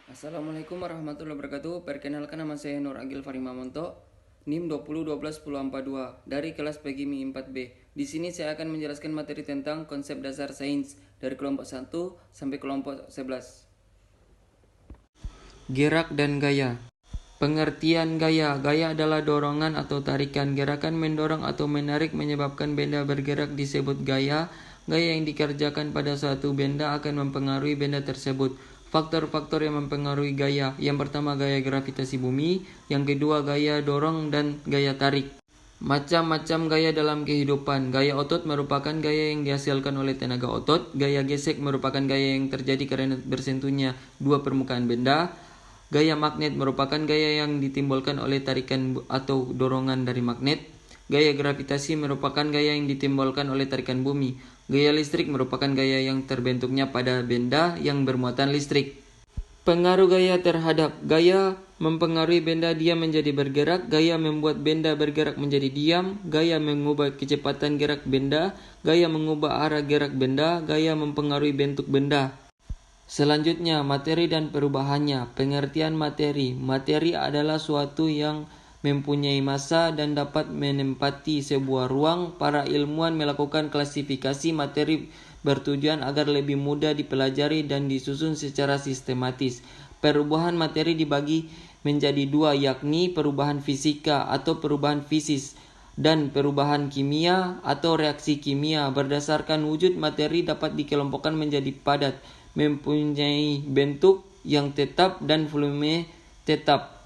Assalamualaikum warahmatullahi wabarakatuh. Perkenalkan, nama saya Nur Agil Farimamonto, NIM 20121042 dari kelas PGMI 4B. Di sini saya akan menjelaskan materi tentang konsep dasar sains dari kelompok 1 sampai kelompok 11. Gerak dan gaya. Pengertian gaya. Gaya adalah dorongan atau tarikan. Gerakan mendorong atau menarik menyebabkan benda bergerak disebut gaya. Gaya yang dikerjakan pada suatu benda akan mempengaruhi benda tersebut. Faktor-faktor yang mempengaruhi gaya. Yang pertama, gaya gravitasi bumi. Yang kedua, gaya dorong dan gaya tarik. Macam-macam gaya dalam kehidupan. Gaya otot merupakan gaya yang dihasilkan oleh tenaga otot. Gaya gesek merupakan gaya yang terjadi karena bersentuhnya dua permukaan benda. Gaya magnet merupakan gaya yang ditimbulkan oleh tarikan atau dorongan dari magnet. Gaya gravitasi merupakan gaya yang ditimbulkan oleh tarikan bumi. Gaya listrik merupakan gaya yang terbentuknya pada benda yang bermuatan listrik. Pengaruh gaya terhadap. Gaya mempengaruhi benda diam menjadi bergerak. Gaya membuat benda bergerak menjadi diam. Gaya mengubah kecepatan gerak benda. Gaya mengubah arah gerak benda. Gaya mempengaruhi bentuk benda. Selanjutnya, materi dan perubahannya. Pengertian materi. Materi adalah suatu yang mempunyai massa dan dapat menempati sebuah ruang. Para ilmuwan melakukan klasifikasi materi bertujuan agar lebih mudah dipelajari dan disusun secara sistematis. Perubahan materi dibagi menjadi dua, yakni perubahan fisika atau perubahan fisis dan perubahan kimia atau reaksi kimia. Berdasarkan wujud materi dapat dikelompokkan menjadi padat, mempunyai bentuk yang tetap dan volume tetap.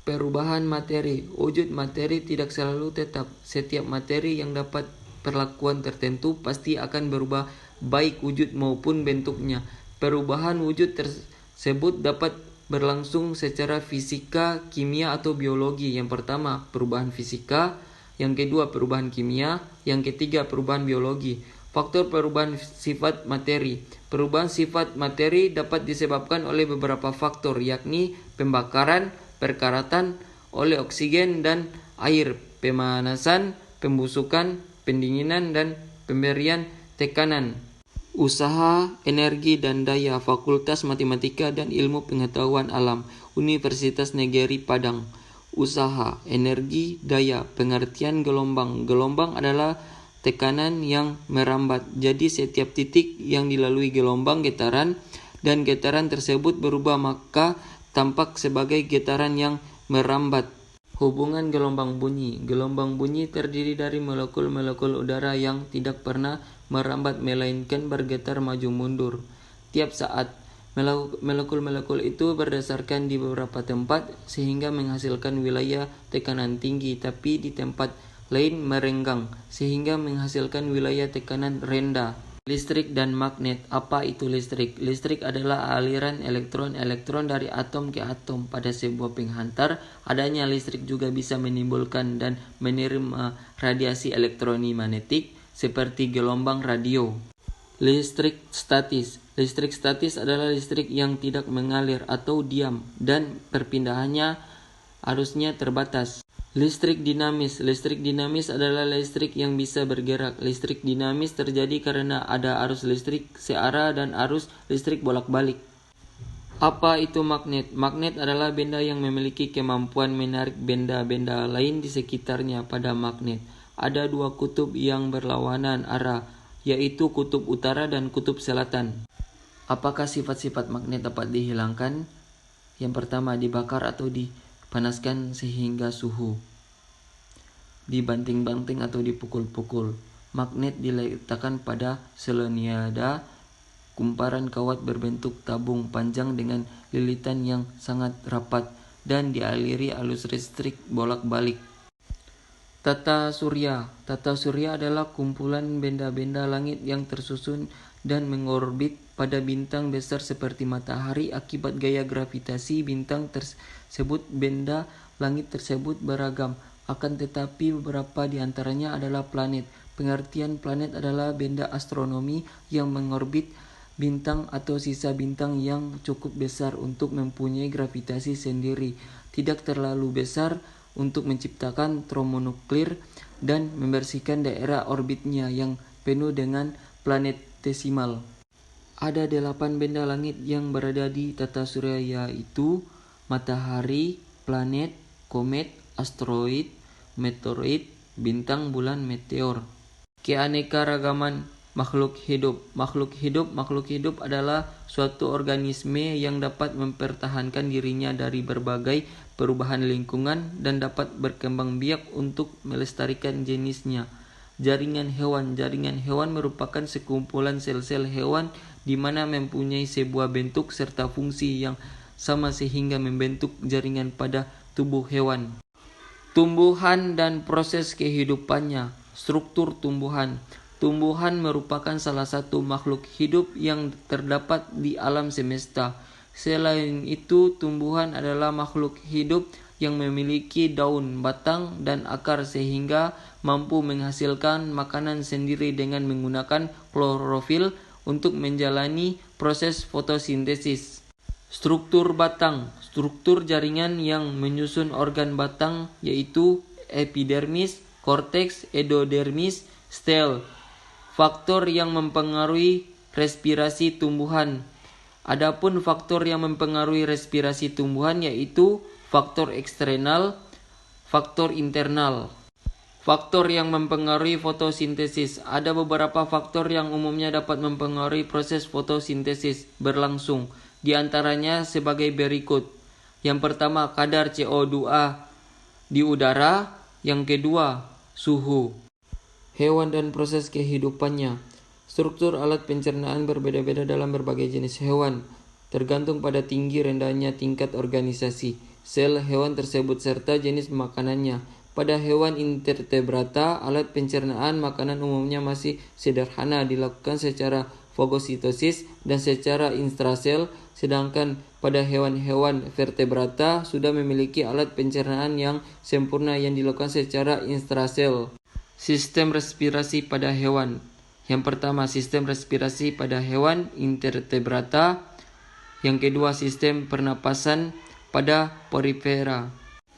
Perubahan materi. Wujud materi tidak selalu tetap. Setiap materi yang dapat perlakuan tertentu pasti akan berubah, baik wujud maupun bentuknya. Perubahan wujud tersebut dapat berlangsung secara fisika, kimia, atau biologi. Yang pertama, perubahan fisika. Yang kedua, perubahan kimia. Yang ketiga, perubahan biologi. Faktor perubahan sifat materi. Perubahan sifat materi dapat disebabkan oleh beberapa faktor, yakni pembakaran, perkaratan oleh oksigen dan air, pemanasan, pembusukan, pendinginan, dan pemberian tekanan. Usaha, energi, dan daya. Fakultas Matematika dan Ilmu Pengetahuan Alam, Universitas Negeri Padang. Usaha, energi, daya. Pengertian gelombang. Gelombang adalah tekanan yang merambat. Jadi setiap titik yang dilalui gelombang getaran dan getaran tersebut berubah, maka tampak sebagai getaran yang merambat. Hubungan gelombang bunyi. Gelombang bunyi terdiri dari molekul-molekul udara yang tidak pernah merambat melainkan bergetar maju mundur. Tiap saat molekul-molekul itu berdasarkan di beberapa tempat sehingga menghasilkan wilayah tekanan tinggi, tapi di tempat lain merenggang sehingga menghasilkan wilayah tekanan rendah. Listrik dan magnet. Apa itu listrik? Listrik adalah aliran elektron-elektron dari atom ke atom pada sebuah penghantar. Adanya listrik juga bisa menimbulkan dan menerima radiasi elektromagnetik seperti gelombang radio. Listrik statis. Listrik statis adalah listrik yang tidak mengalir atau diam dan perpindahannya arusnya terbatas. Listrik dinamis. Listrik dinamis adalah listrik yang bisa bergerak. Listrik dinamis terjadi karena ada arus listrik searah dan arus listrik bolak-balik. Apa itu magnet? Magnet adalah benda yang memiliki kemampuan menarik benda-benda lain di sekitarnya pada magnet. Ada dua kutub yang berlawanan arah, yaitu kutub utara dan kutub selatan. Apakah sifat-sifat magnet dapat dihilangkan? Yang pertama, dibakar atau dipanaskan sehingga suhu, dibanting-banting atau dipukul-pukul. Magnet diletakkan pada solenoida, kumparan kawat berbentuk tabung panjang dengan lilitan yang sangat rapat dan dialiri arus listrik bolak-balik. Tata surya. Tata surya adalah kumpulan benda-benda langit yang tersusun dan mengorbit pada bintang besar seperti matahari. Akibat gaya gravitasi bintang tersebut, benda langit tersebut beragam, akan tetapi beberapa di antaranya adalah planet. Pengertian planet adalah benda astronomi yang mengorbit bintang atau sisa bintang yang cukup besar untuk mempunyai gravitasi sendiri, tidak terlalu besar untuk menciptakan termonuklir dan membersihkan daerah orbitnya yang penuh dengan planetesimal. Ada 8 benda langit yang berada di tata surya, yaitu matahari, planet, komet, asteroid, meteorit, bintang, bulan, meteor. Keanekaragaman makhluk hidup. Makhluk hidup adalah suatu organisme yang dapat mempertahankan dirinya dari berbagai perubahan lingkungan dan dapat berkembang biak untuk melestarikan jenisnya. Jaringan hewan merupakan sekumpulan sel-sel hewan di mana mempunyai sebuah bentuk serta fungsi yang sama sehingga membentuk jaringan pada tubuh hewan. Tumbuhan dan proses kehidupannya. Struktur tumbuhan. Tumbuhan merupakan salah satu makhluk hidup yang terdapat di alam semesta. Selain itu, tumbuhan adalah makhluk hidup yang memiliki daun, batang, dan akar sehingga mampu menghasilkan makanan sendiri dengan menggunakan klorofil untuk menjalani proses fotosintesis. Struktur batang. Struktur jaringan yang menyusun organ batang yaitu epidermis, korteks, endodermis, stel. Faktor yang mempengaruhi respirasi tumbuhan. Adapun faktor yang mempengaruhi respirasi tumbuhan yaitu faktor eksternal, faktor internal. Faktor yang mempengaruhi fotosintesis. Ada beberapa faktor yang umumnya dapat mempengaruhi proses fotosintesis berlangsung. Di antaranya sebagai berikut. Yang pertama, kadar CO2 di udara. Yang kedua, suhu. Hewan dan proses kehidupannya. Struktur alat pencernaan berbeda-beda dalam berbagai jenis hewan, tergantung pada tinggi rendahnya tingkat organisasi sel hewan tersebut serta jenis makanannya. Pada hewan invertebrata, alat pencernaan makanan umumnya masih sederhana, dilakukan secara fagositosis dan secara intrasel, sedangkan pada hewan-hewan vertebrata sudah memiliki alat pencernaan yang sempurna yang dilakukan secara intrasel. Sistem respirasi pada hewan. Yang pertama, sistem respirasi pada hewan invertebrata. Yang kedua, sistem pernapasan pada porifera.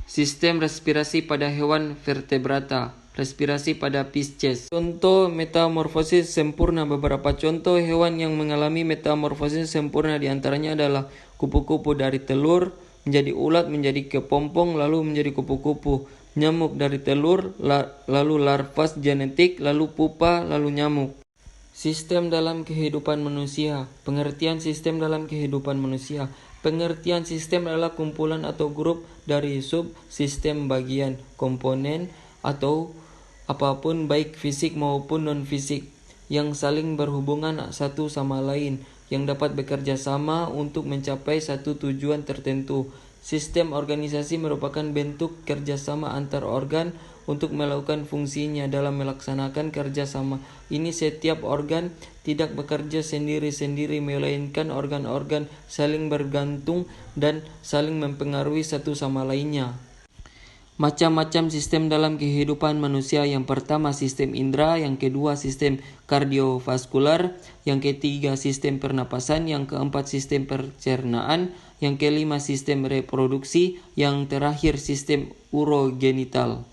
Sistem respirasi pada hewan vertebrata. Respirasi pada Pisces. Contoh metamorfosis sempurna. Beberapa contoh hewan yang mengalami metamorfosis sempurna diantaranya adalah kupu-kupu dari telur menjadi ulat, menjadi kepompong, lalu menjadi kupu-kupu. Nyamuk dari telur, lalu larva genetik, lalu pupa, lalu nyamuk. Sistem dalam kehidupan manusia. Pengertian sistem dalam kehidupan manusia. Pengertian sistem adalah kumpulan atau grup dari subsistem bagian, komponen, atau apapun baik fisik maupun non-fisik yang saling berhubungan satu sama lain, yang dapat bekerja sama untuk mencapai satu tujuan tertentu. Sistem organisasi merupakan bentuk kerjasama antar organ untuk melakukan fungsinya. Dalam melaksanakan kerjasama ini, setiap organ tidak bekerja sendiri-sendiri, melainkan organ-organ saling bergantung dan saling mempengaruhi satu sama lainnya. Macam-macam sistem dalam kehidupan manusia. Yang pertama, sistem indera. Yang kedua, sistem kardiovaskular. Yang ketiga, sistem pernapasan. Yang keempat, sistem pencernaan. Yang kelima, sistem reproduksi. Yang terakhir, sistem urogenital.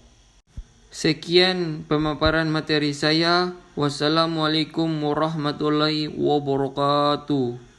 Sekian pemaparan materi saya. Wassalamualaikum warahmatullahi wabarakatuh.